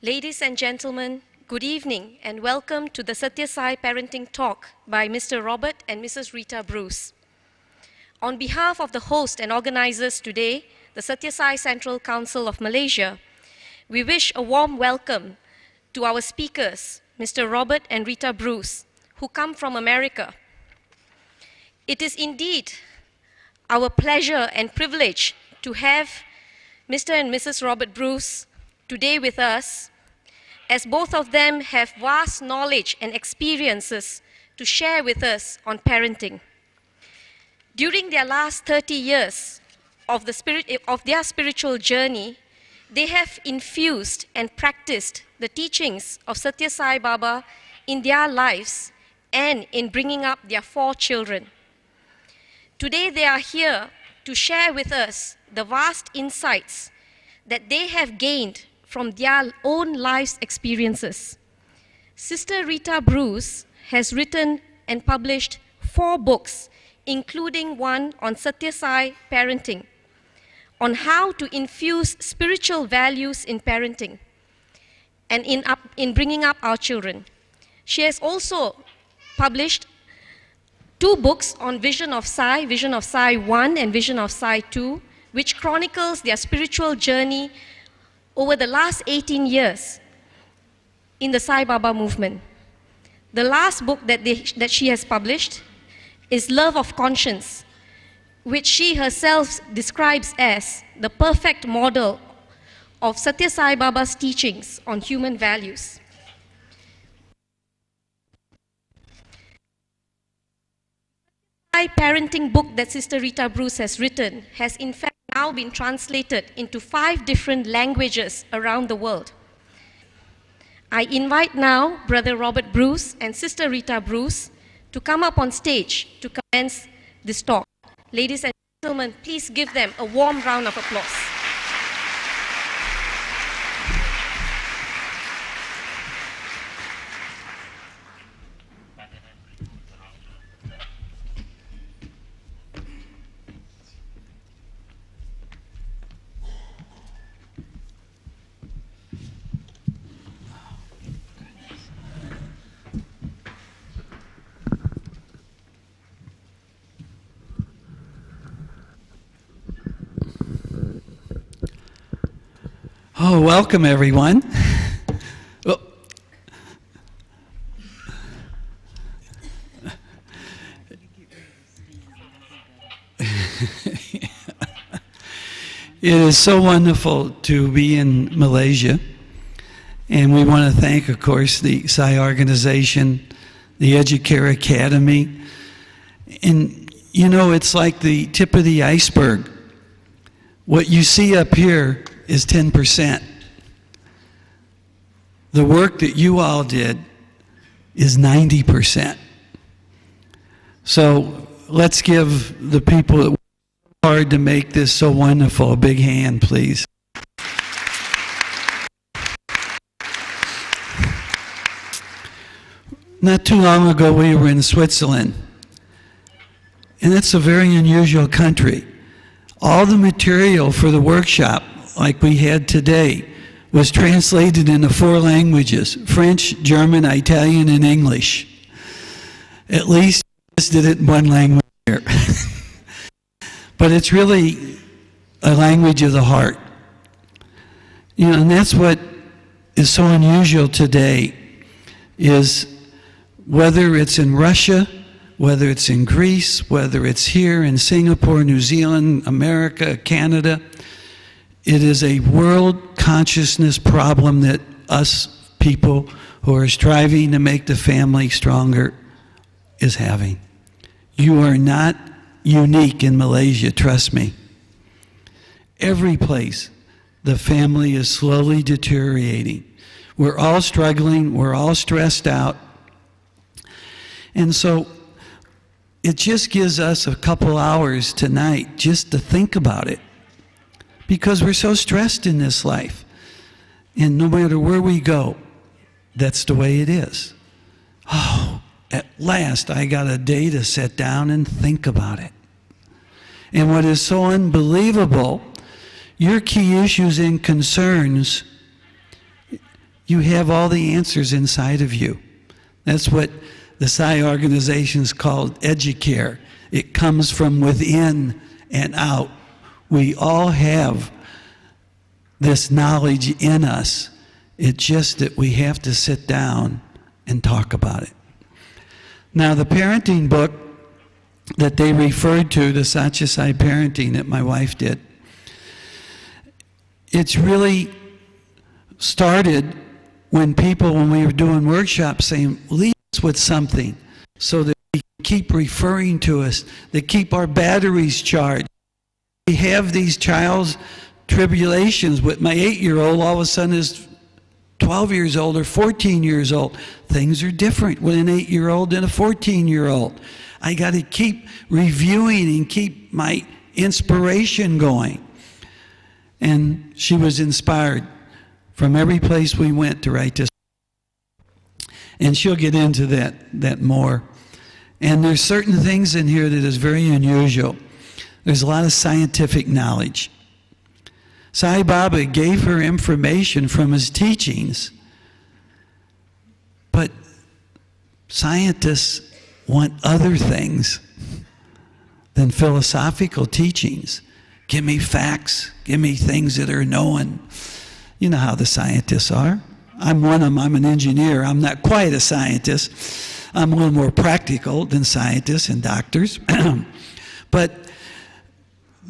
Ladies and gentlemen, good evening and welcome to the Sathya Sai Parenting Talk by Mr. Robert and Mrs. Rita Bruce. On behalf of the host and organizers today, the Sathya Sai Central Council of Malaysia, we wish a warm welcome to our speakers, Mr. Robert and Rita Bruce, who come from America. It is indeed our pleasure and privilege to have Mr. and Mrs. Robert Bruce today with us, as both of them have vast knowledge and experiences to share with us on parenting. During their last 30 years of their spiritual journey, they have infused and practiced the teachings of Sathya Sai Baba in their lives and in bringing up their 4 children. Today they are here to share with us the vast insights that they have gained from their own life's experiences. Sister Rita Bruce has written and published 4 books, including one on Sathya Sai parenting, on how to infuse spiritual values in parenting and in bringing up our children. She has also published 2 books on Vision of Sai 1 and Vision of Sai 2, which chronicles their spiritual journey over the last 18 years in the Sai Baba movement. The last book that she has published is Love of Conscience, which she herself describes as the perfect model of Sathya Sai Baba's teachings on human values. The parenting book that Sister Rita Bruce has written has in fact now been translated into 5 different languages around the world. I invite now Brother Robert Bruce and Sister Rita Bruce to come up on stage to commence this talk. Ladies and gentlemen, please give them a warm round of applause. Oh, welcome everyone. Well, it is so wonderful to be in Malaysia, and we want to thank, of course, the Sai organization, the Educare Academy, and you know, it's like the tip of the iceberg. What you see up here is 10%. The work that you all did is 90%. So let's give the people that worked hard to make this so wonderful a big hand, please. Not too long ago we were in Switzerland, and it's a very unusual country. All the material for the workshop, like we had today, was translated into 4 languages: French, German, Italian, and English. At least we just did it in 1 language here. But it's really a language of the heart. You know, and that's what is so unusual today, is whether it's in Russia, whether it's in Greece, whether it's here in Singapore, New Zealand, America, Canada, it is a world consciousness problem that us people who are striving to make the family stronger is having. You are not unique in Malaysia, trust me. Every place, the family is slowly deteriorating. We're all struggling, we're all stressed out. And so it just gives us a couple hours tonight just to think about it, because we're so stressed in this life. And no matter where we go, that's the way it is. Oh, at last I got a day to sit down and think about it. And what is so unbelievable, your key issues and concerns You have all the answers inside of you. That's what the Sai organization is called Educare. It comes from within and out. We all have this knowledge in us. It's just that we have to sit down and talk about it. Now, the parenting book that they referred to, the Sathya Sai parenting that my wife did, it's really started when we were doing workshops saying, leave us with something so that we keep referring to us, that keep our batteries charged. We have these trials, tribulations with my 8-year-old, all of a sudden is 12 years old or 14 years old. Things are different with an 8-year-old and a 14-year-old. I got to keep reviewing and keep my inspiration going. And she was inspired from every place we went to write this. And she'll get into that more. And there's certain things in here that is very unusual. There's a lot of scientific knowledge. Sai Baba gave her information from his teachings, but scientists want other things than philosophical teachings. Give me facts, give me things that are known. You know how the scientists are. I'm one of them, I'm an engineer. I'm not quite a scientist. I'm a little more practical than scientists and doctors. But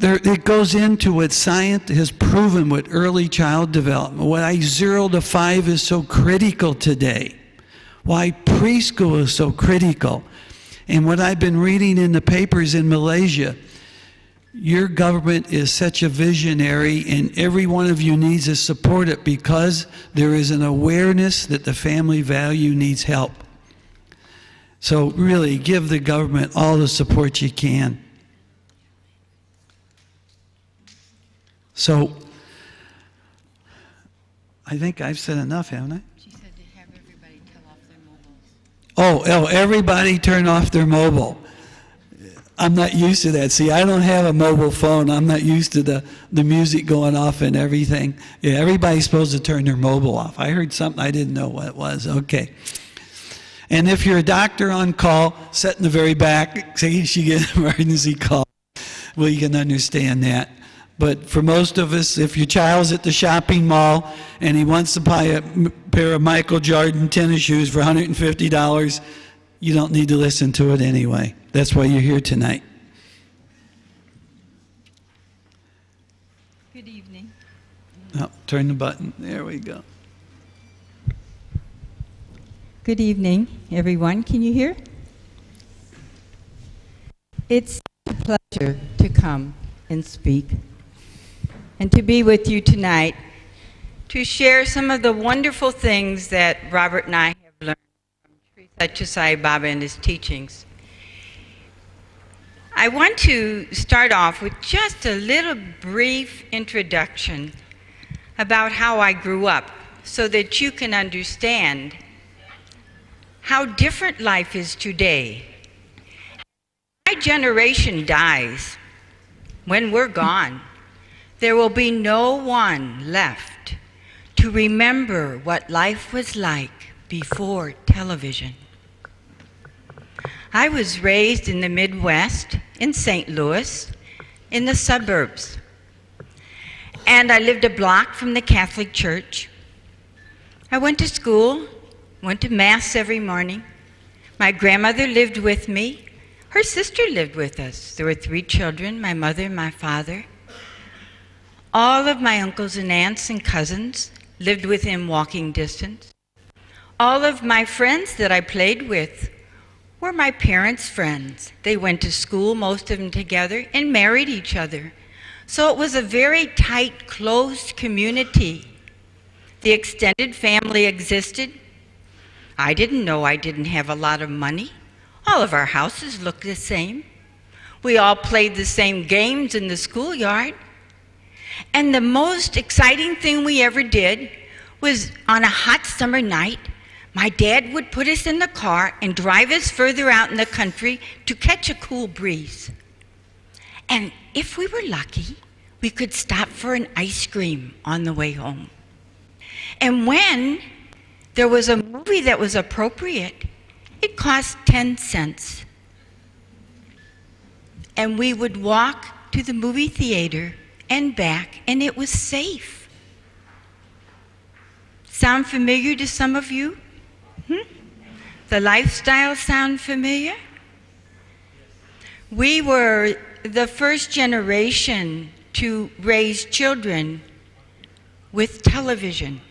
it goes into what science has proven with early child development, why 0 to 5 is so critical today, why preschool is so critical. And what I've been reading in the papers in Malaysia, your government is such a visionary, and every one of you needs to support it because there is an awareness that the family value needs help. So really, give the government all the support you can. So, I think I've said enough, haven't I? She said to have everybody turn off their mobiles. Everybody turn off their mobile. I'm not used to that. See, I don't have a mobile phone. I'm not used to the music going off and everything. Yeah, everybody's supposed to turn their mobile off. I heard something, I didn't know what it was. Okay. And if you're a doctor on call, sit in the very back, say you get an emergency call. Well, you can understand that. But for most of us, if your child's at the shopping mall and he wants to buy a pair of Michael Jordan tennis shoes for $150, you don't need to listen to it anyway. That's why you're here tonight. Good evening. Oh, turn the button. There we go. Good evening, everyone. Can you hear? It's a pleasure to come and speak and to be with you tonight to share some of the wonderful things that Robert and I have learned from Sathya Sai Baba and his teachings. I want to start off with just a little brief introduction about how I grew up so that you can understand how different life is today. My generation dies. When we're gone, there will be no one left to remember what life was like before television. I was raised in the Midwest, in St. Louis, in the suburbs. And I lived a block from the Catholic Church. I went to school, went to Mass every morning. My grandmother lived with me. Her sister lived with us. There were 3 children, my mother, my father. All of my uncles and aunts and cousins lived within walking distance. All of my friends that I played with were my parents' friends. They went to school, most of them together, and married each other. So it was a very tight, closed community. The extended family existed. I didn't know I didn't have a lot of money. All of our houses looked the same. We all played the same games in the schoolyard. And the most exciting thing we ever did was on a hot summer night, my dad would put us in the car and drive us further out in the country to catch a cool breeze. And if we were lucky, we could stop for an ice cream on the way home. And when there was a movie that was appropriate, it cost 10 cents. And we would walk to the movie theater and back, and it was safe. Sound familiar to some of you? The lifestyle sound familiar? We were the first generation to raise children with television.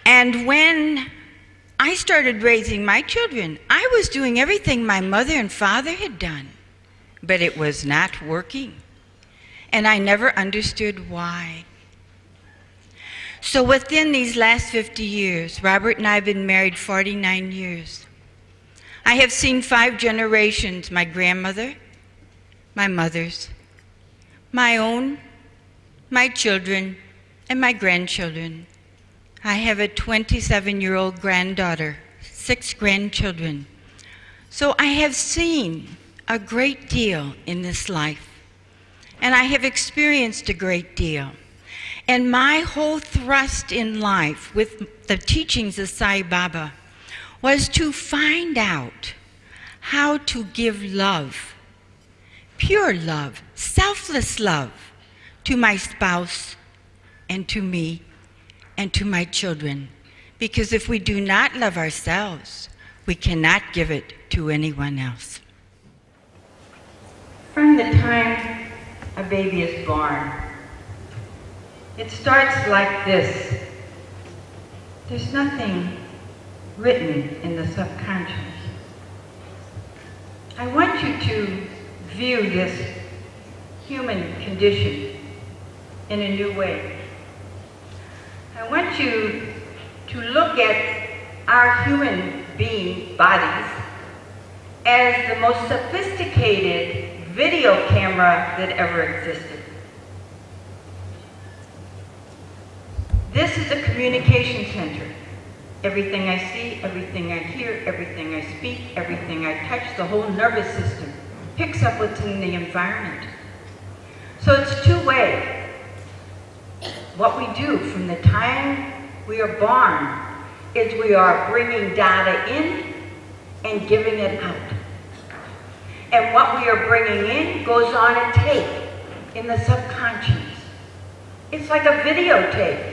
And when I started raising my children, I was doing everything my mother and father had done, but it was not working. And I never understood why. So within these last 50 years, Robert and I have been married 49 years. I have seen 5 generations, my grandmother, my mother's, my own, my children, and my grandchildren. I have a 27-year-old granddaughter, 6 grandchildren. So I have seen a great deal in this life, and I have experienced a great deal. And my whole thrust in life with the teachings of Sai Baba was to find out how to give love, pure love, selfless love, to my spouse and to me and to my children. Because if we do not love ourselves, we cannot give it to anyone else. From the time a baby is born, it starts like this. There's nothing written in the subconscious. I want you to view this human condition in a new way. I want you to look at our human being bodies as the most sophisticated video camera that ever existed. This is a communication center. Everything I see, everything I hear, everything I speak, everything I touch, the whole nervous system picks up what's in the environment. So it's two-way. What we do from the time we are born is we are bringing data in and giving it out. And what we are bringing in goes on a tape in the subconscious. It's like a videotape.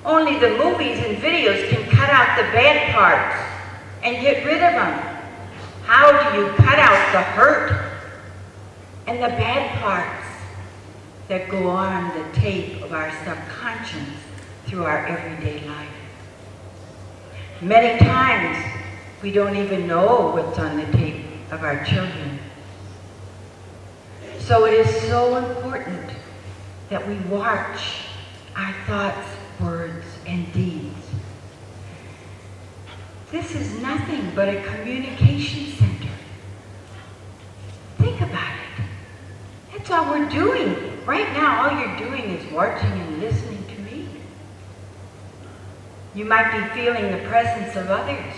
Only the movies and videos can cut out the bad parts and get rid of them. How do you cut out the hurt and the bad parts that go on the tape of our subconscious through our everyday life? Many times we don't even know what's on the tape of our children. So it is so important that we watch our thoughts, words, and deeds. This is nothing but a communication center. Think about it. That's all we're doing. Right now, all you're doing is watching and listening to me. You might be feeling the presence of others,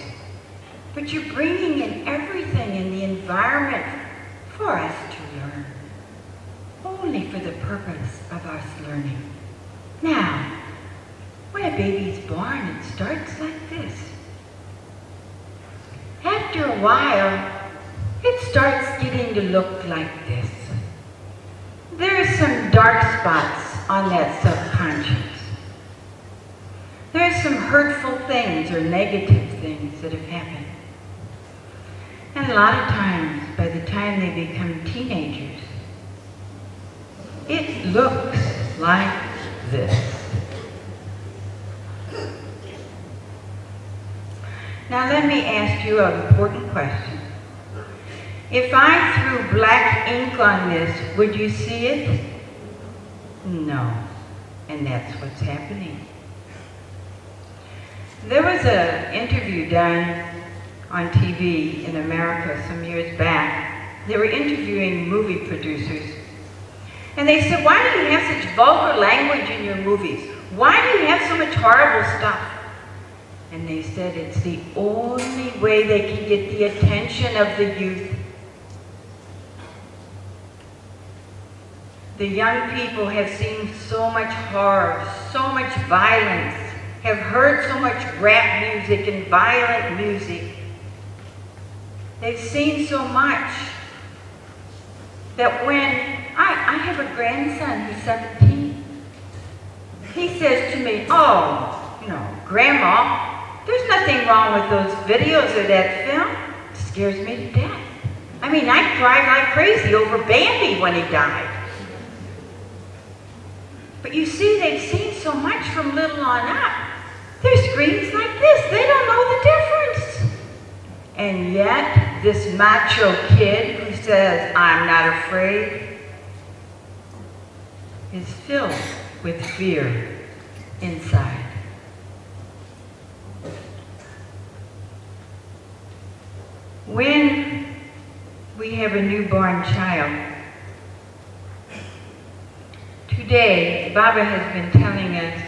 but you're bringing in everything in the environment for us to learn, only for the purpose of us learning. Now, when a baby's born, it starts like this. After a while, it starts getting to look like this. There's some dark spots on that subconscious. There's some hurtful things or negative things that have happened. And a lot of times, by the time they become teenagers, it looks like this. Now let me ask you an important question. If I threw black ink on this, would you see it? No. And that's what's happening. There was an interview done on TV in America some years back. They were interviewing movie producers. And they said, why do you have such vulgar language in your movies? Why do you have so much horrible stuff? And they said it's the only way they can get the attention of the youth. The young people have seen so much horror, so much violence, have heard so much rap music and violent music. They've seen so much that when I have a grandson who's 17, he says to me, "Oh, Grandma, there's nothing wrong with those videos or that film. It scares me to death. I mean, I cried like crazy over Bambi when he died." But you see, they've seen so much from little on up. There's screens like this. They don't know the difference. And yet, this macho kid who says, "I'm not afraid," is filled with fear inside. When we have a newborn child, today, Baba has been telling us,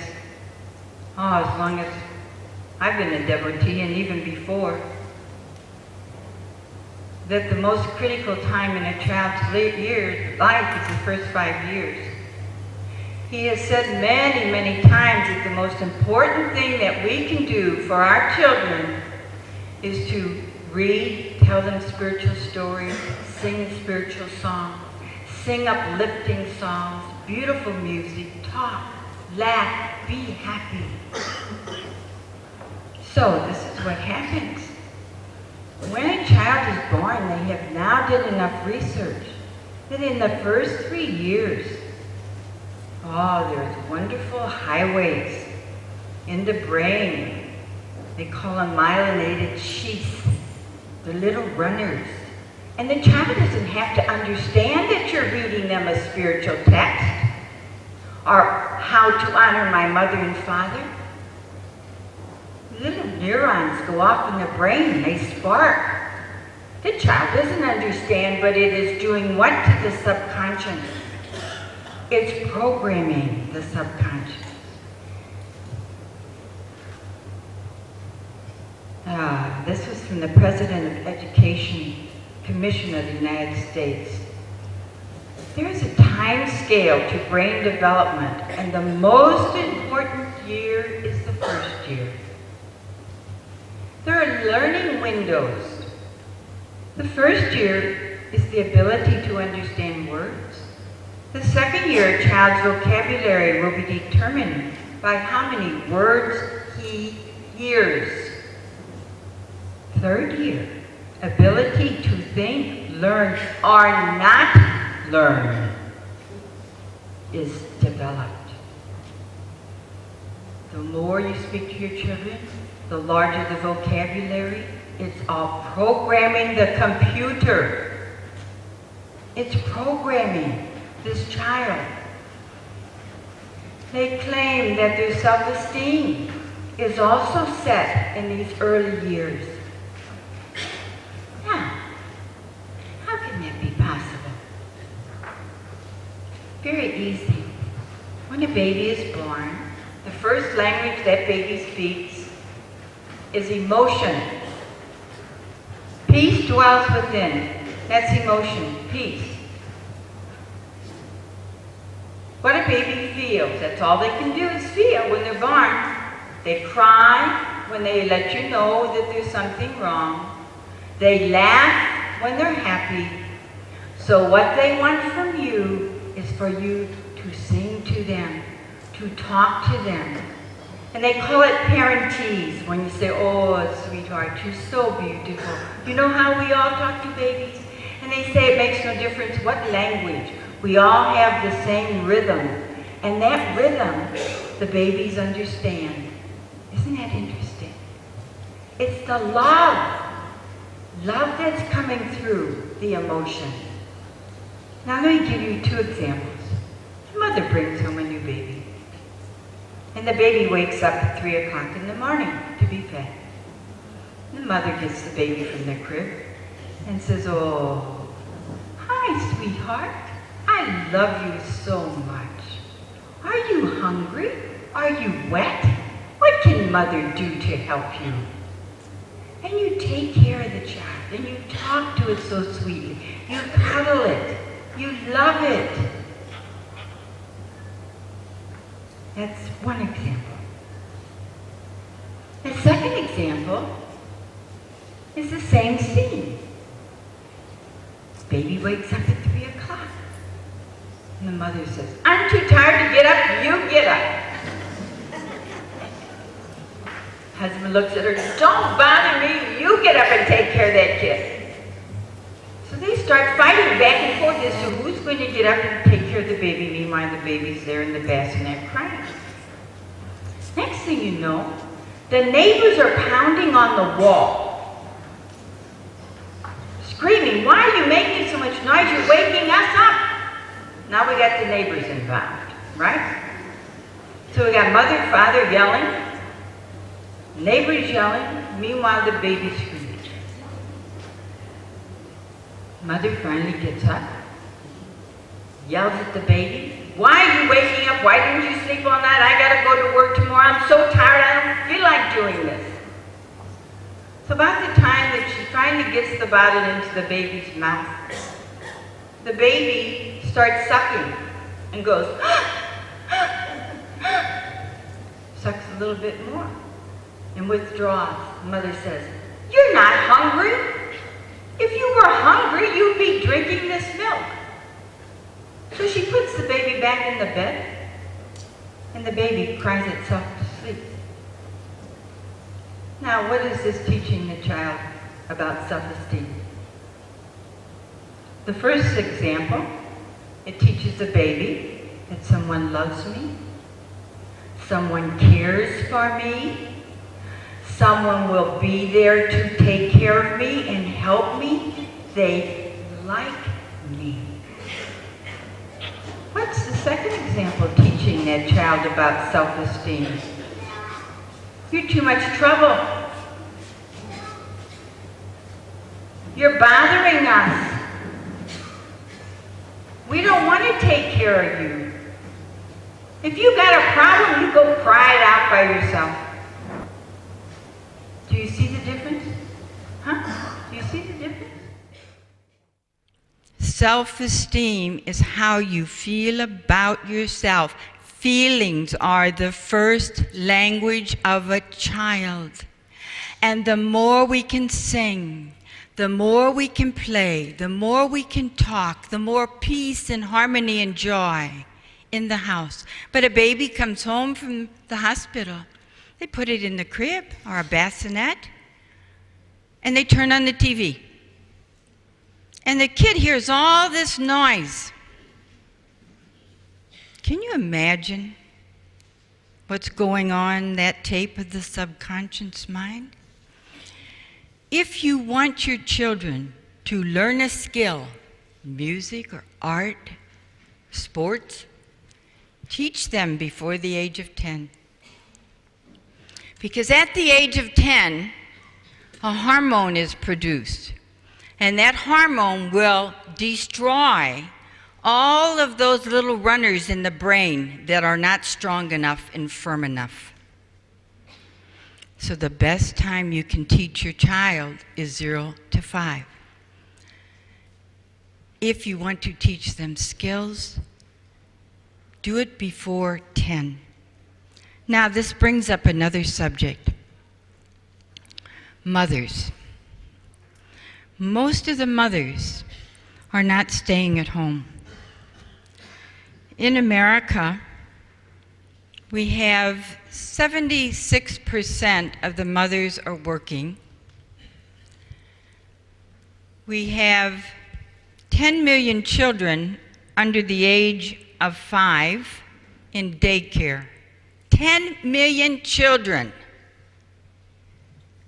as long as I've been a devotee and even before, that the most critical time in a child's life is the first 5 years. He has said many, many times that the most important thing that we can do for our children is to read, tell them spiritual stories, sing spiritual songs, sing uplifting songs, beautiful music, talk, laugh, be happy. So this is what happens. When a child is born, they have now did enough research that in the first 3 years, there's wonderful highways in the brain. They call them myelinated sheaths, the little runners. And the child doesn't have to understand that you're reading them a spiritual text or how to honor my mother and father. Little neurons go off in the brain, they spark. The child doesn't understand, but it is doing what to the subconscious? It's programming the subconscious. This was from the President of Education Commission of the United States. There is a time scale to brain development, and the most important year is the first year. There are learning windows. The first year is the ability to understand words. The second year, a child's vocabulary will be determined by how many words he hears. Third year, ability to think, learn, or not learn is developed. The more you speak to your children, the larger the vocabulary. It's all programming the computer. It's programming this child. They claim that their self-esteem is also set in these early years. Now, how can that be possible? Very easy. When a baby is born, the first language that baby speaks is emotion. Peace dwells within. That's emotion, peace. What a baby feels, that's all they can do is feel when they're born. They cry when they let you know that there's something wrong. They laugh when they're happy. So what they want from you is for you to sing to them, to talk to them. And they call it parentese when you say, "Oh, sweetheart, you're so beautiful." You know how we all talk to babies? And they say it makes no difference what language. We all have the same rhythm. And that rhythm, the babies understand. Isn't that interesting? It's the love. Love that's coming through the emotion. Now let me give you 2 examples. The mother brings home a new baby. And the baby wakes up at 3 o'clock in the morning to be fed. The mother gets the baby from the crib and says, "Oh, hi, sweetheart. I love you so much. Are you hungry? Are you wet? What can mother do to help you?" And you take care of the child, and you talk to it so sweetly. You cuddle it. You love it. That's one example. The second example is the same scene. Baby wakes up at 3 o'clock. And the mother says, "I'm too tired to get up, you get up." Husband looks at her, "Don't bother me, you get up and take care of that kid." So they start fighting back and forth as to who's going to get up and take care of the baby. Meanwhile, the baby's there in the bassinet crying. Next thing you know, the neighbors are pounding on the wall, screaming, "Why are you making so much noise? You're waking us up." Now we got the neighbors involved, right? So we got mother, father yelling, neighbors yelling, meanwhile the baby's screaming. Mother finally gets up, yells at the baby, "Why are you waking up? Why didn't you sleep all night? I gotta go to work tomorrow. I'm so tired, I don't feel like doing this." So about the time that she finally gets the bottle into the baby's mouth, the baby starts sucking and goes, sucks a little bit more and withdraws. Mother says, "You're not hungry. If you were hungry, you'd be drinking this milk." So she puts the baby back in the bed, and the baby cries itself to sleep. Now, what is this teaching the child about self-esteem? The first example, it teaches the baby that someone loves me, someone cares for me, someone will be there to take care of me and help me. They like me. What's the second example teaching that child about self-esteem? You're too much trouble. You're bothering us. We don't want to take care of you. If you got a problem, you go cry it out by yourself. Do you see the difference? Huh? Do you see the difference? Self-esteem is how you feel about yourself. Feelings are the first language of a child. And the more we can sing, the more we can play, the more we can talk, the more peace and harmony and joy in the house. But a baby comes home from the hospital, they put it in the crib or a bassinet, and they turn on the TV. And the kid hears all this noise. Can you imagine what's going on in that tape of the subconscious mind? If you want your children to learn a skill, music or art, sports, teach them before the age of 10. Because at the age of 10, a hormone is produced. And that hormone will destroy all of those little runners in the brain that are not strong enough and firm enough. So the best time you can teach your child is 0 to 5. If you want to teach them skills, do it before 10. Now this brings up another subject. Mothers. Most of the mothers are not staying at home. In America, we have 76% of the mothers are working. We have 10 million children under the age of 5 in daycare. 10 million children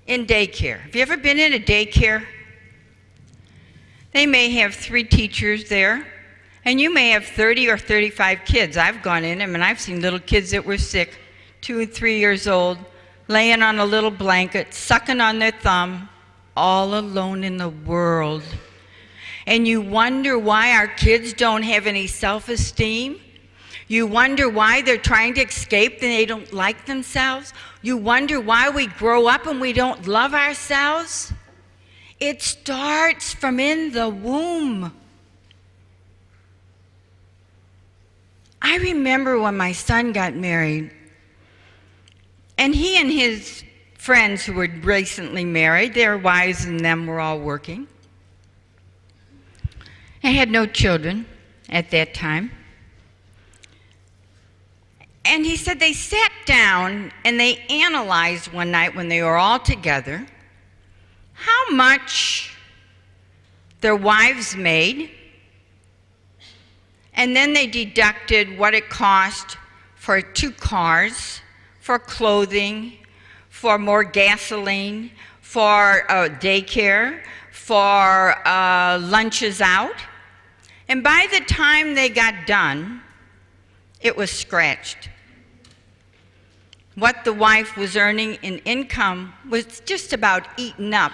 in daycare. Have you ever been in a daycare? They may have 3 teachers there, and you may have 30 or 35 kids. I've gone in them, and I've seen little kids that were sick, 2 and 3 years old, laying on a little blanket, sucking on their thumb, all alone in the world. And you wonder why our kids don't have any self-esteem? You wonder why they're trying to escape and they don't like themselves? You wonder why we grow up and we don't love ourselves? It starts from in the womb. I remember when my son got married, and he and his friends who were recently married. Their wives and them were all working. I had no children at that time. And he said they sat down and they analyzed one night when they were all together how much their wives made, and then they deducted what it cost for 2 cars, for clothing, for more gasoline, for daycare, for lunches out. And by the time they got done, it was scratched. What the wife was earning in income was just about eaten up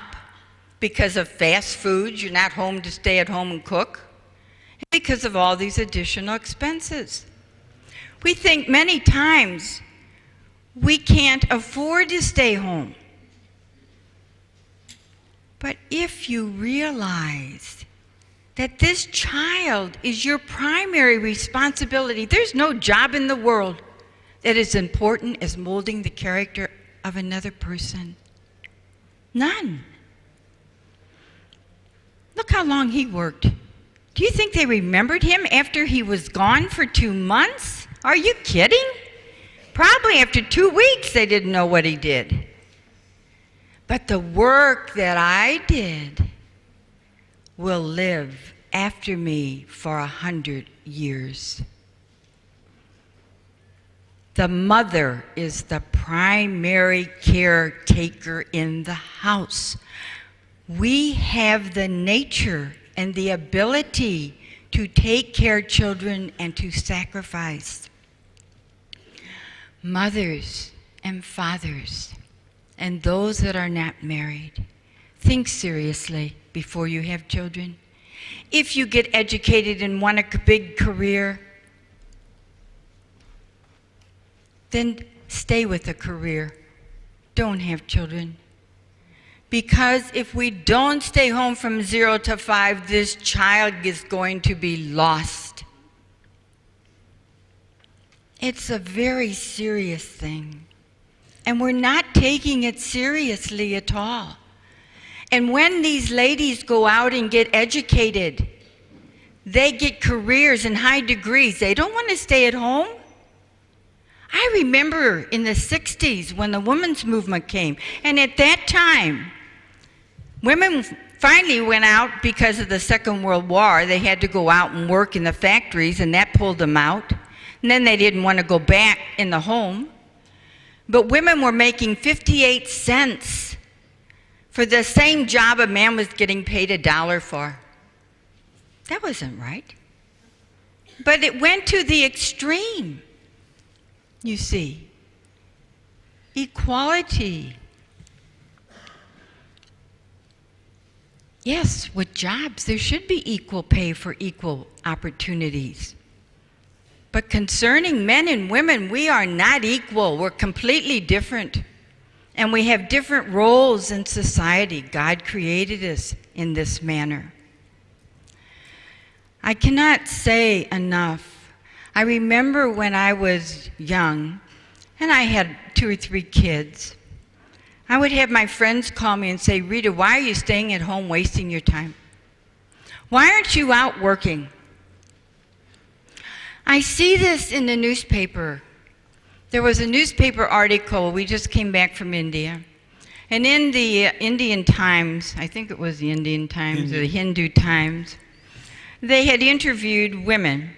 because of fast food. You're not home to stay at home and cook. And because of all these additional expenses. We think many times we can't afford to stay home. But if you realize that this child is your primary responsibility, there's no job in the world that is important as molding the character of another person. None. Look how long he worked. Do you think they remembered him after he was gone for 2 months? Are you kidding? Probably after 2 weeks they didn't know what he did. But the work that I did will live after me for 100 years. The mother is the primary caretaker in the house. We have the nature and the ability to take care of children and to sacrifice. Mothers and fathers and those that are not married, think seriously before you have children. If you get educated and want a big career, then stay with a career. Don't have children. Because if we don't stay home from 0 to 5, this child is going to be lost. It's a very serious thing. And we're not taking it seriously at all. And when these ladies go out and get educated, they get careers and high degrees. They don't want to stay at home. I remember in the 60s when the women's movement came, and at that time, women finally went out because of the Second World War. They had to go out and work in the factories, and that pulled them out. And then they didn't want to go back in the home. But women were making 58 cents for the same job a man was getting paid $1 for. That wasn't right. But it went to the extreme. You see, equality. Yes, with jobs, there should be equal pay for equal opportunities. But concerning men and women, we are not equal. We're completely different. And we have different roles in society. God created us in this manner. I cannot say enough. I remember when I was young, and I had 2 or 3 kids, I would have my friends call me and say, Rita, why are you staying at home wasting your time? Why aren't you out working? I see this in the newspaper. There was a newspaper article, we just came back from India, and in the Indian Times, I think it was the Indian Times or the Hindu Times, they had interviewed women,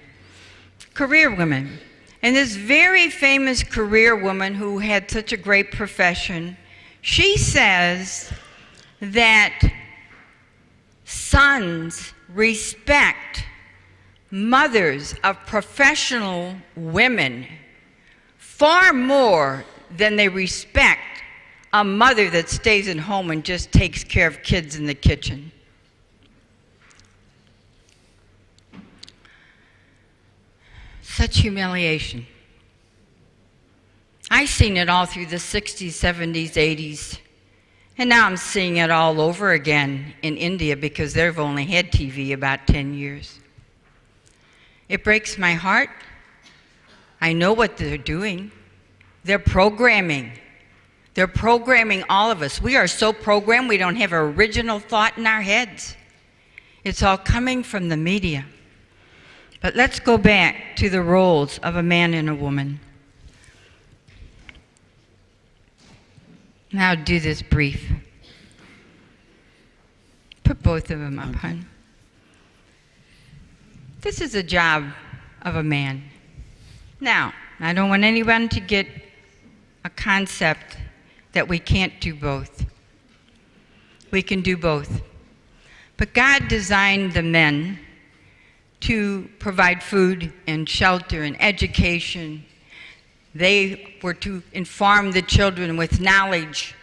career women. And this very famous career woman who had such a great profession, she says that sons respect mothers of professional women far more than they respect a mother that stays at home and just takes care of kids in the kitchen. Such humiliation. I've seen it all through the 60s, 70s, 80s, and now I'm seeing it all over again in India because they've only had TV about 10 years. It breaks my heart. I know what they're doing. They're programming. They're programming all of us. We are so programmed we don't have an original thought in our heads. It's all coming from the media. But let's go back to the roles of a man and a woman. Now do this brief. Put both of them up, hon. This is a job of a man. Now, I don't want anyone to get a concept that we can't do both. We can do both. But God designed the men to provide food and shelter and education. They were to inform the children with knowledge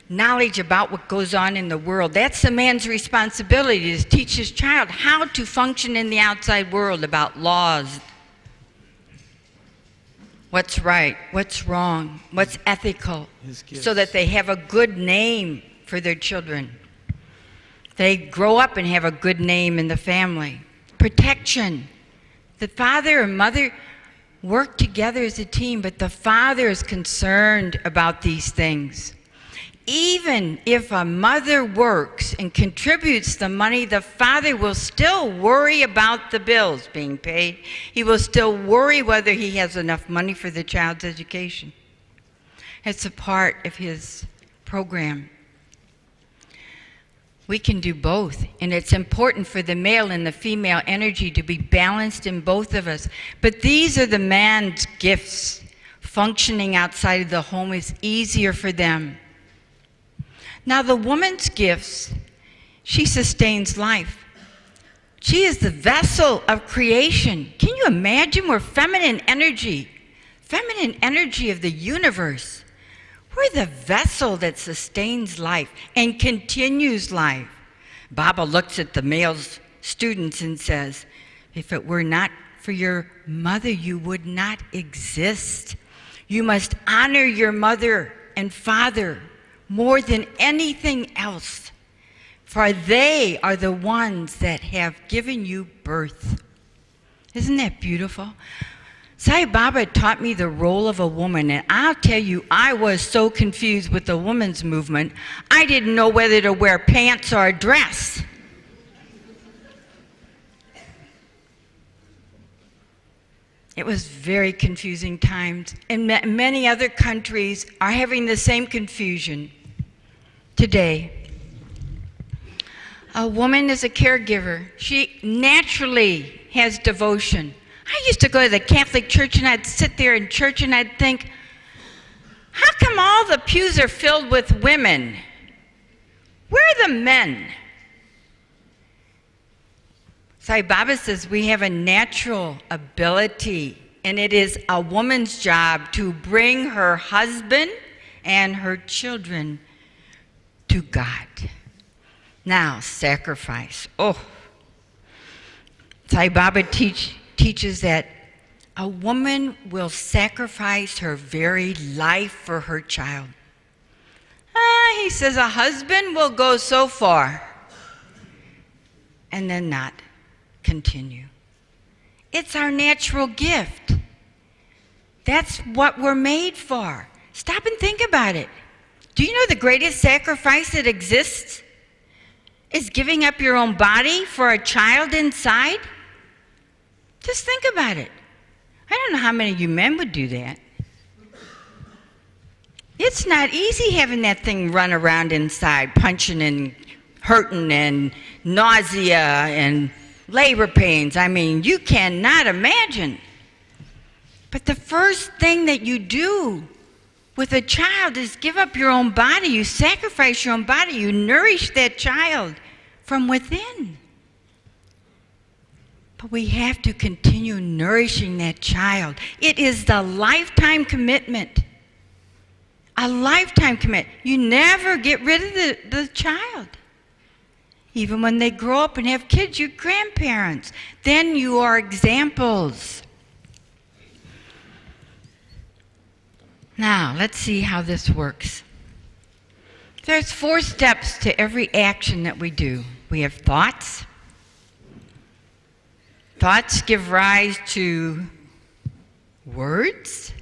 about what goes on in the world. That's the man's responsibility, to teach his child how to function in the outside world, about laws, what's right, what's wrong, what's ethical, so that they have a good name for their children. They grow up and have a good name in the family. Protection. The father and mother work together as a team, but the father is concerned about these things. Even if a mother works and contributes the money, the father will still worry about the bills being paid. He will still worry whether he has enough money for the child's education. It's a part of his program. We can do both, and it's important for the male and the female energy to be balanced in both of us. But these are the man's gifts. Functioning outside of the home is easier for them. Now the woman's gifts, she sustains life. She is the vessel of creation. Can you imagine? We're feminine energy of the universe. We're the vessel that sustains life and continues life. Baba looks at the male students and says, if it were not for your mother, you would not exist. You must honor your mother and father more than anything else, for they are the ones that have given you birth. Isn't that beautiful? Sai Baba taught me the role of a woman, and I'll tell you, I was so confused with the women's movement, I didn't know whether to wear pants or a dress. It was very confusing times, and many other countries are having the same confusion today. A woman is a caregiver. She naturally has devotion. I used to go to the Catholic Church and I'd sit there in church and I'd think, how come all the pews are filled with women? Where are the men? Sai Baba says we have a natural ability, and it is a woman's job to bring her husband and her children to God. Now, sacrifice. Oh, Sai Baba teaches that a woman will sacrifice her very life for her child. He says a husband will go so far and then not continue. It's our natural gift. That's what we're made for. Stop and think about it. Do you know the greatest sacrifice that exists is giving up your own body for a child inside? Just think about it. I don't know how many of you men would do that. It's not easy having that thing run around inside, punching and hurting and nausea and labor pains. I mean, you cannot imagine. But the first thing that you do with a child is give up your own body. You sacrifice your own body. You nourish that child from within. But we have to continue nourishing that child. It is the lifetime commitment. A lifetime commitment. You never get rid of the child. Even when they grow up and have kids, you're grandparents. Then you are examples. Now, let's see how this works. There's 4 steps to every action that we do. We have thoughts. Thoughts give rise to words.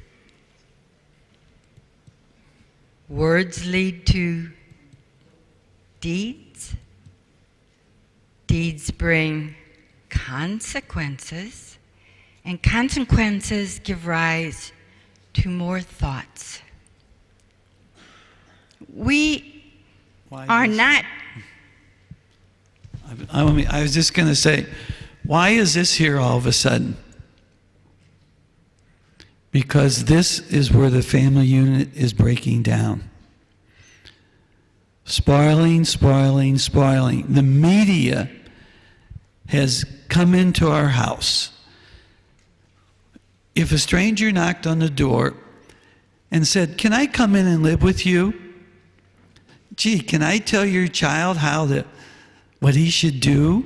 Words lead to deeds. Deeds bring consequences, and consequences give rise to more thoughts. We are not. I was just going to say, why is this here all of a sudden? Because this is where the family unit is breaking down. Spoiling, spoiling, spoiling. The media has come into our house. If a stranger knocked on the door and said, "Can I come in and live with you? Gee, can I tell your child what he should do?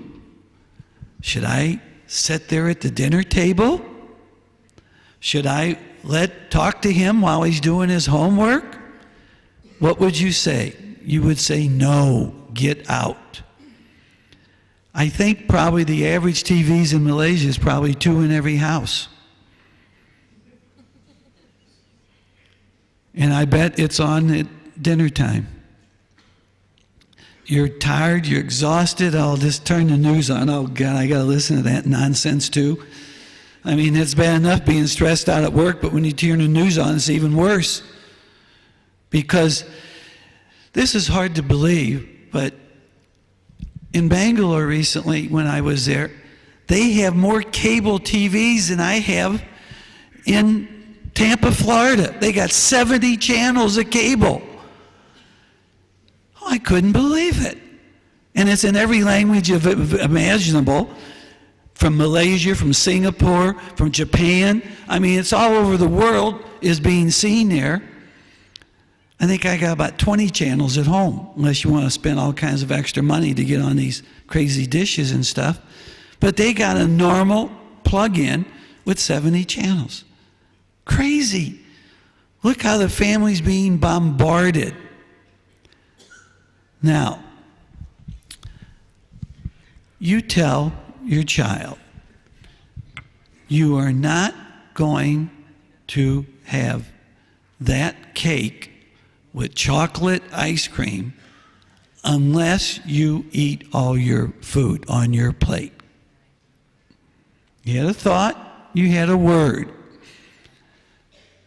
Should I sit there at the dinner table? Should I talk to him while he's doing his homework?" What would you say? You would say, "No, get out." I think probably the average TVs in Malaysia is probably 2 in every house. And I bet it's on at dinner time. You're tired, you're exhausted, I'll just turn the news on. Oh God, I got to listen to that nonsense too. I mean, it's bad enough being stressed out at work, but when you turn the news on, it's even worse. Because this is hard to believe, but in Bangalore recently, when I was there, they have more cable TVs than I have in Tampa, Florida. They got 70 channels of cable. Oh, I couldn't believe it. And it's in every language imaginable, from Malaysia, from Singapore, from Japan. I mean, it's all over the world is being seen there. I think I got about 20 channels at home, unless you want to spend all kinds of extra money to get on these crazy dishes and stuff. But they got a normal plug-in with 70 channels. Crazy. Look how the family's being bombarded. Now, you tell your child, you are not going to have that cake with chocolate ice cream unless you eat all your food on your plate. You had a thought, you had a word.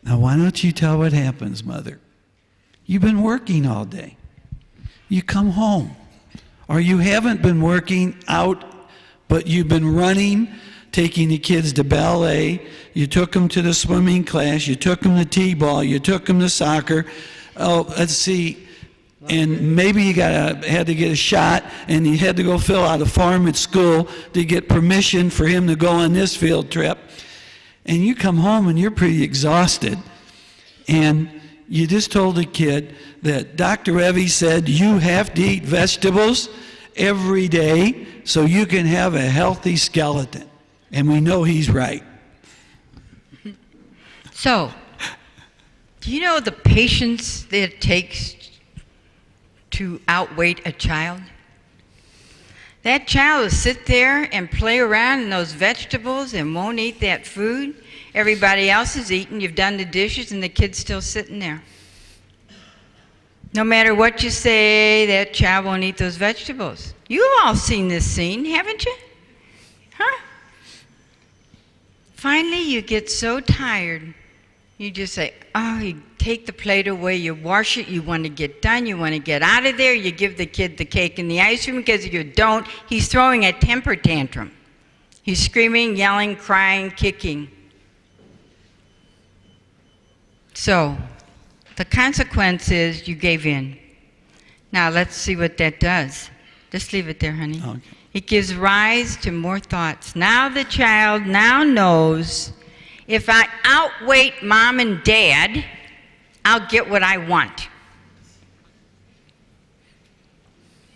Now why don't you tell what happens, Mother? You've been working all day. You come home. Or you haven't been working out, but you've been running, taking the kids to ballet, you took them to the swimming class, you took them to t-ball, you took them to soccer. Oh, let's see, and maybe you had to get a shot, and you had to go fill out a form at school to get permission for him to go on this field trip. And you come home and you're pretty exhausted, and you just told the kid that Dr. Evie said you have to eat vegetables every day so you can have a healthy skeleton. And we know he's right. So, do you know the patience that it takes to outweight a child? That child will sit there and play around in those vegetables and won't eat that food. Everybody else is eating, you've done the dishes, and the kid's still sitting there. No matter what you say, that child won't eat those vegetables. You've all seen this scene, haven't you? Huh? Finally, you get so tired, you just say, oh, you take the plate away, you wash it, you want to get done, you want to get out of there, you give the kid the cake and the ice cream, because if you don't, he's throwing a temper tantrum. He's screaming, yelling, crying, kicking. So, the consequence is you gave in. Now, let's see what that does. Just leave it there, honey. Okay. It gives rise to more thoughts. Now the child now knows, if I outweight mom and dad, I'll get what I want.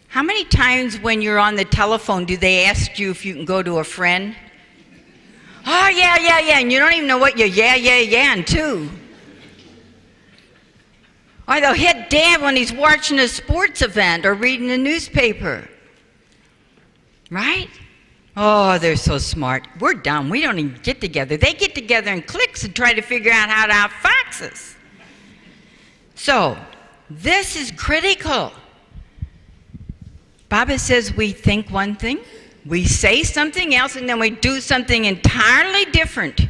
How many times when you're on the telephone do they ask you if you can go to a friend? Oh, yeah, and you don't even know what you're yeah-ing to. Or they'll hit dad when he's watching a sports event or reading the newspaper. Right? Oh, they're so smart. We're dumb. We don't even get together. They get together in cliques and try to figure out how to outfox us. So, This is critical. Baba says we think one thing, we say something else, and then we do something entirely different.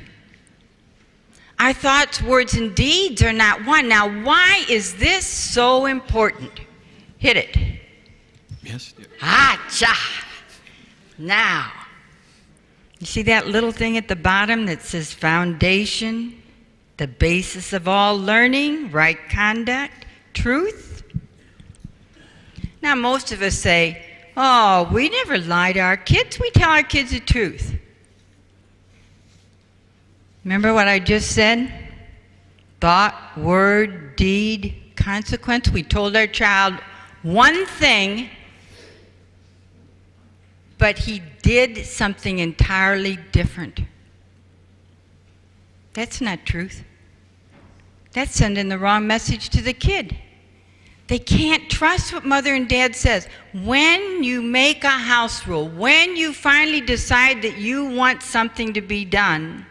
Our thoughts, words, and deeds are not one. Now, why is this so important? Hit it. Yes, dear. Ah-cha! Now, you see that little thing at the bottom that says foundation, the basis of all learning, right conduct, truth? Now, most of us say, oh, we never lie to our kids. We tell our kids the truth. Remember what I just said? Thought, word, deed, consequence. We told our child one thing, but he did something entirely different. That's not truth. That's sending the wrong message to the kid. They can't trust what mother and dad says. When you make a house rule, when you finally decide that you want something to be done,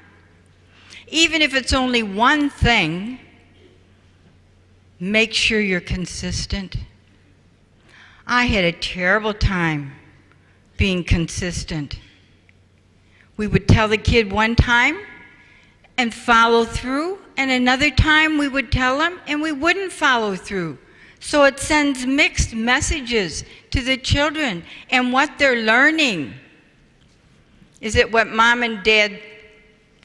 even if it's only one thing, make sure you're consistent. I had a terrible time being consistent. We would tell the kid one time and follow through, and another time we would tell them and we wouldn't follow through. So it sends mixed messages to the children and what they're learning. Is it what mom and dad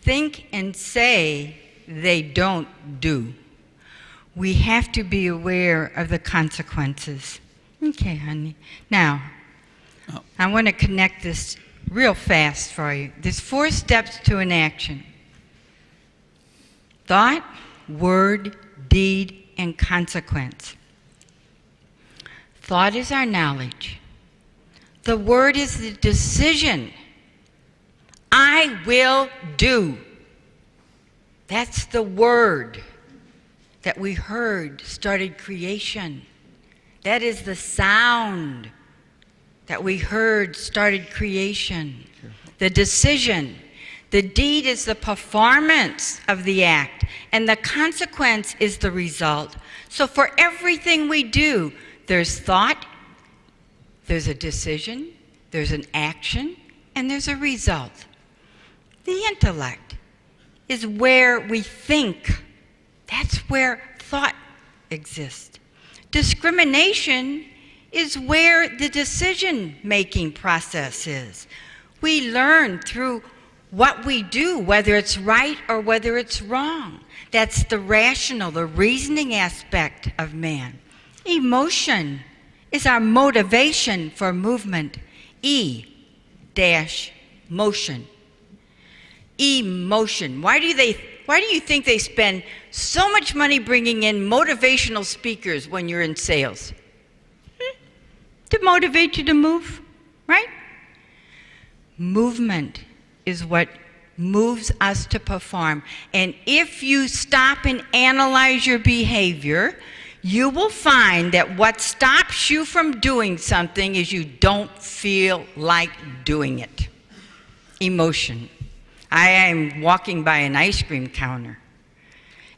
think and say they don't do? We have to be aware of the consequences. Okay, honey. Now, I want to connect this real fast for you. There's 4 steps to an action. Thought, word, deed, and consequence. Thought is our knowledge. The word is the decision. I will do. That's the word that we heard started creation. That is the sound that we heard started creation. The decision. The deed is the performance of the act, and the consequence is the result. So for everything we do, there's thought, there's a decision, there's an action, and there's a result. The intellect is where we think. That's where thought exists. Discrimination is where the decision-making process is. We learn through what we do, whether it's right or whether it's wrong. That's the rational, the reasoning aspect of man. Emotion is our motivation for movement. E-motion. Emotion. Why do you think they spend so much money bringing in motivational speakers when you're in sales? To motivate you to move, right? Movement is what moves us to perform. And if you stop and analyze your behavior, you will find that what stops you from doing something is you don't feel like doing it. Emotion. I am walking by an ice cream counter,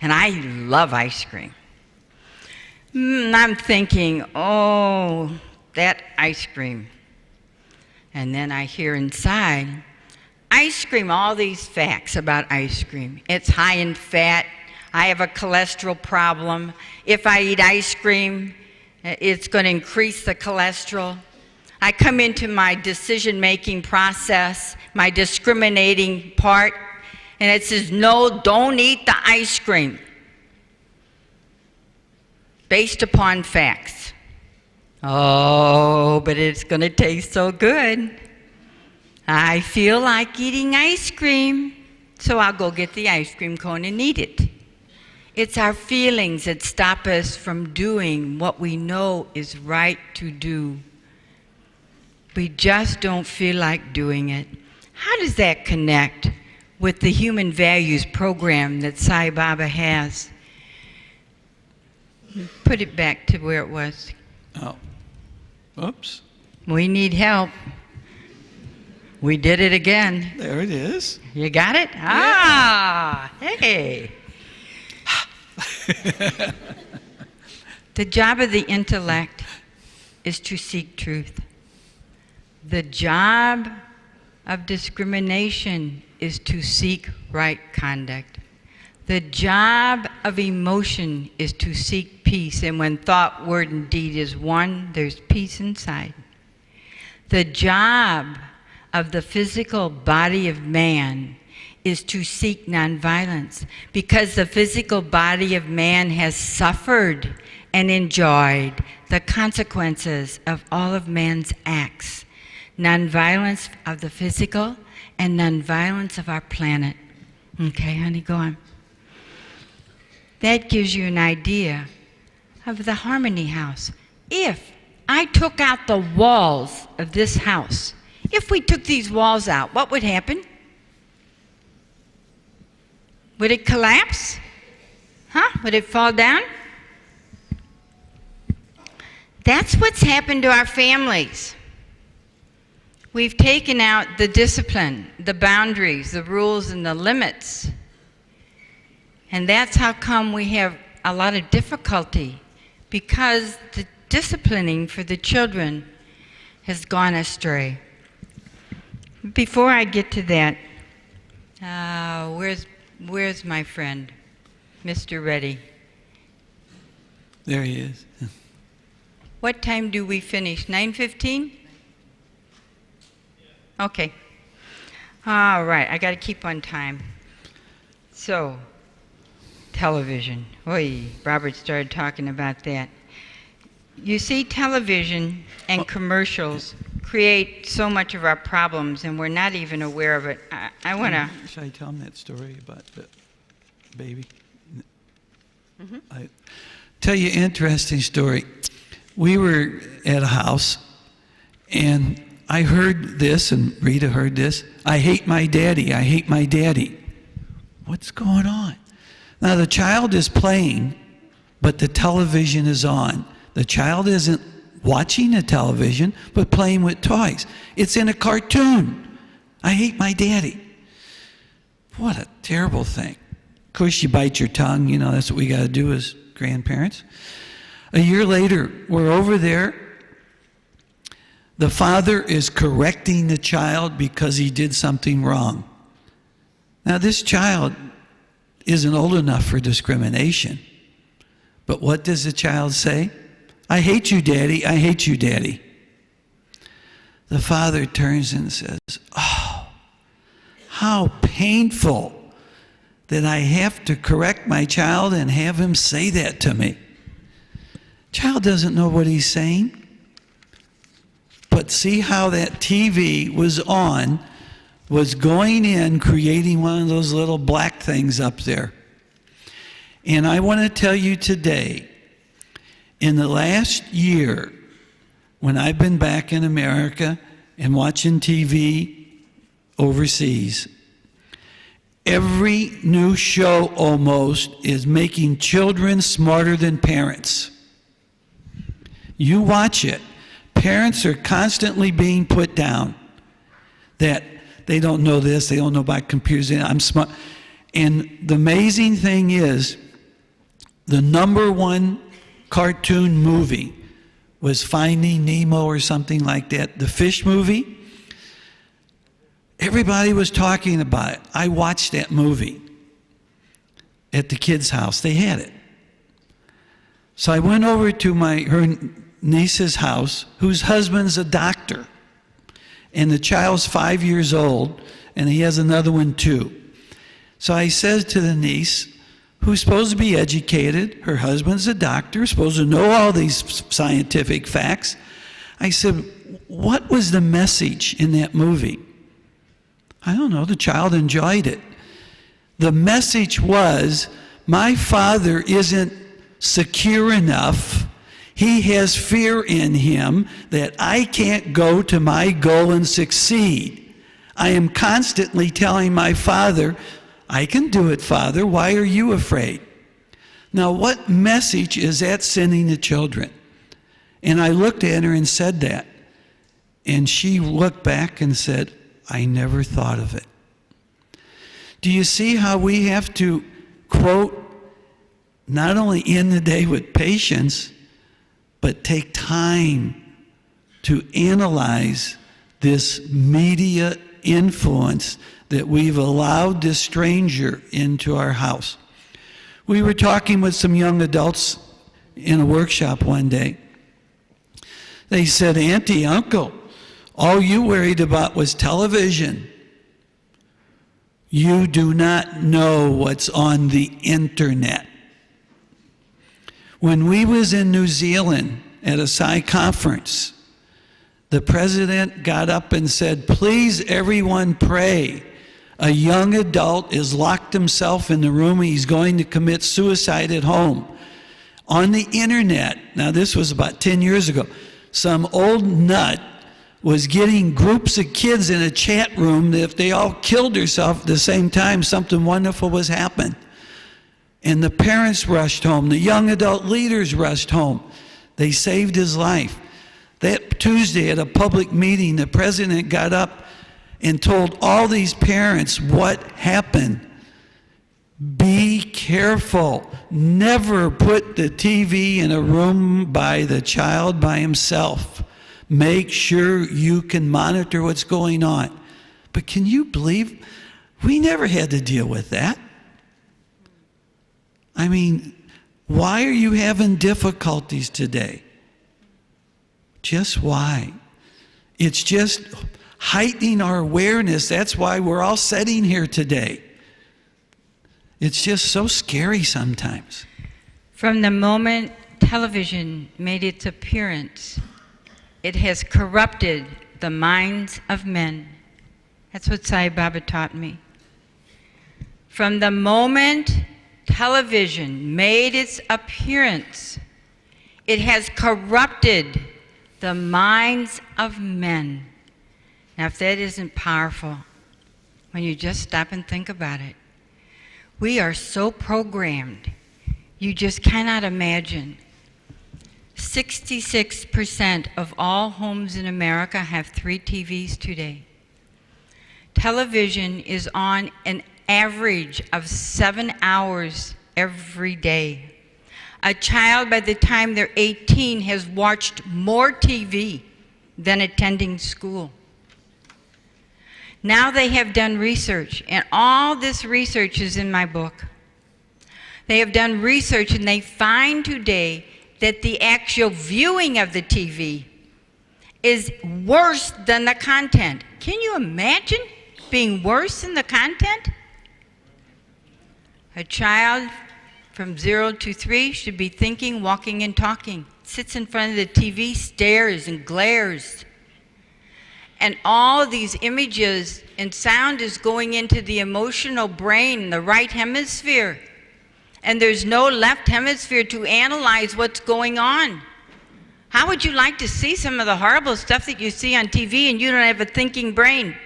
and I love ice cream. I'm thinking, oh, that ice cream. And then I hear inside, ice cream, all these facts about ice cream. It's high in fat. I have a cholesterol problem. If I eat ice cream, it's going to increase the cholesterol. I come into my decision-making process, my discriminating part, and it says, no, don't eat the ice cream, based upon facts. Oh, but it's going to taste so good. I feel like eating ice cream, so I'll go get the ice cream cone and eat it. It's our feelings that stop us from doing what we know is right to do. We just don't feel like doing it. How does that connect with the human values program that Sai Baba has? Put it back to where it was. Oh, oops. We need help. We did it again. There it is. You got it? Yeah. Ah, hey. The job of the intellect is to seek truth. The job of discrimination is to seek right conduct. The job of emotion is to seek peace, and when thought, word, and deed is one, there's peace inside. The job of the physical body of man is to seek nonviolence, because the physical body of man has suffered and enjoyed the consequences of all of man's acts. Nonviolence of the physical and nonviolence of our planet. Okay, honey, go on. That gives you an idea of the Harmony House. If I took out the walls of this house, if we took these walls out, what would happen? Would it collapse? Huh? Would it fall down? That's what's happened to our families. We've taken out the discipline, the boundaries, the rules, and the limits. And that's how come we have a lot of difficulty, because the disciplining for the children has gone astray. Before I get to that, where's my friend, Mr. Reddy? There he is. What time do we finish? 9:15? Okay. All right, I got to keep on time. So, television. Oy, Robert started talking about that. You see, television and commercials create so much of our problems, and we're not even aware of it. I want to... Should I tell him that story about the baby? Mm-hmm. I tell you an interesting story. We were at a house, and I heard this, and Rita heard this. I hate my daddy. I hate my daddy. What's going on? Now, the child is playing, but the television is on. The child isn't watching the television, but playing with toys. It's in a cartoon. I hate my daddy. What a terrible thing. Of course, you bite your tongue. You know, that's what we got to do as grandparents. A year later, we're over there. The father is correcting the child because he did something wrong. Now, this child isn't old enough for discrimination. But what does the child say? I hate you, Daddy. I hate you, Daddy. The father turns and says, oh, how painful that I have to correct my child and have him say that to me. Child doesn't know what he's saying. But see how that TV was on, was going in, creating one of those little black things up there. And I want to tell you today, in the last year, when I've been back in America and watching TV overseas, every new show almost is making children smarter than parents. You watch it. Parents are constantly being put down that they don't know this, they don't know about computers, I'm smart. And the amazing thing is, the #1 cartoon movie was Finding Nemo or something like that, the fish movie. Everybody was talking about it. I watched that movie at the kids' house. They had it. So I went over to her niece's house, whose husband's a doctor. And the child's 5 years old, and he has another one too. So I said to the niece, who's supposed to be educated, her husband's a doctor, supposed to know all these scientific facts. I said, what was the message in that movie? I don't know, the child enjoyed it. The message was, my father isn't secure enough. He has fear in him that I can't go to my goal and succeed. I am constantly telling my father, I can do it, Father. Why are you afraid? Now, what message is that sending to children? And I looked at her and said that. And she looked back and said, I never thought of it. Do you see how we have to, quote, not only end the day with patience, but take time to analyze this media influence that we've allowed this stranger into our house. We were talking with some young adults in a workshop one day. They said, Auntie, Uncle, all you worried about was television. You do not know what's on the internet. When we was in New Zealand at a Sai conference, the president got up and said, please everyone pray. A young adult has locked himself in the room. He's going to commit suicide at home. On the internet, now this was about 10 years ago, some old nut was getting groups of kids in a chat room that if they all killed themselves at the same time, something wonderful was happening. And the parents rushed home. The young adult leaders rushed home. They saved his life. That Tuesday at a public meeting, the president got up and told all these parents what happened. Be careful. Never put the TV in a room by the child by himself. Make sure you can monitor what's going on. But can you believe we never had to deal with that? I mean, why are you having difficulties today? Just why? It's just heightening our awareness. That's why we're all sitting here today. It's just so scary sometimes. From the moment television made its appearance, it has corrupted the minds of men. That's what Sai Baba taught me. From the moment television made its appearance, it has corrupted the minds of men. Now, if that isn't powerful, when you just stop and think about it, we are so programmed, you just cannot imagine. 66% of all homes in America have 3 TVs today. Television is on an average of 7 hours every day. A child by the time they're 18 has watched more TV than attending school. Now they have done research, and all this research is in my book. They have done research and they find today that the actual viewing of the TV is worse than the content. Can you imagine being worse than the content? A child from 0 to 3 should be thinking, walking, and talking. Sits in front of the TV, stares and glares. And all these images and sound is going into the emotional brain, the right hemisphere. And there's no left hemisphere to analyze what's going on. How would you like to see some of the horrible stuff that you see on TV and you don't have a thinking brain?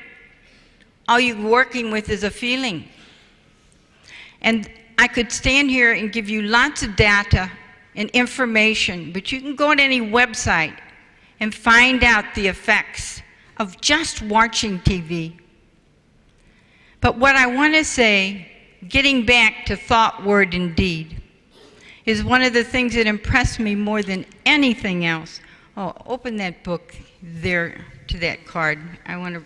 All you're working with is a feeling. And I could stand here and give you lots of data and information, but you can go on any website and find out the effects of just watching TV. But what I want to say, getting back to thought, word, and deed, is one of the things that impressed me more than anything else. Oh, open that book there to that card. I want to,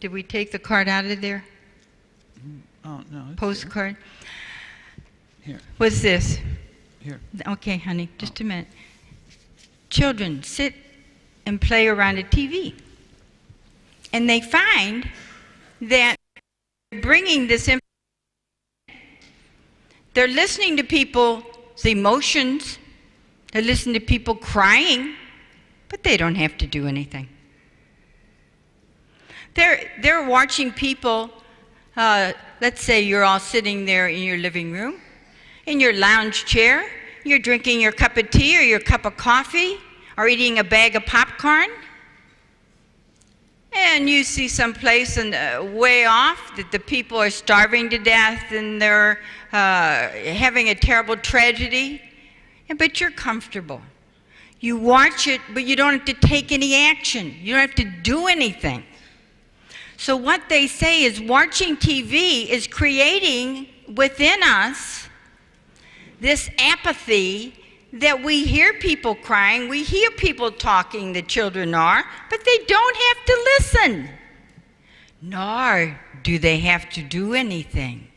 did we take the card out of there? Oh, no. Postcard? Here. What's this? Here. Okay, honey, just a minute. Children sit and play around a TV. And they find that bringing this information, they're listening to people's emotions, they're listening to people crying, but they don't have to do anything. They're watching people, let's say you're all sitting there in your living room, in your lounge chair, you're drinking your cup of tea or your cup of coffee, or eating a bag of popcorn, and you see someplace way off that the people are starving to death and they're having a terrible tragedy, but you're comfortable. You watch it, but you don't have to take any action. You don't have to do anything. So what they say is watching TV is creating within us this apathy that we hear people crying, we hear people talking, the children are, but they don't have to listen, nor do they have to do anything.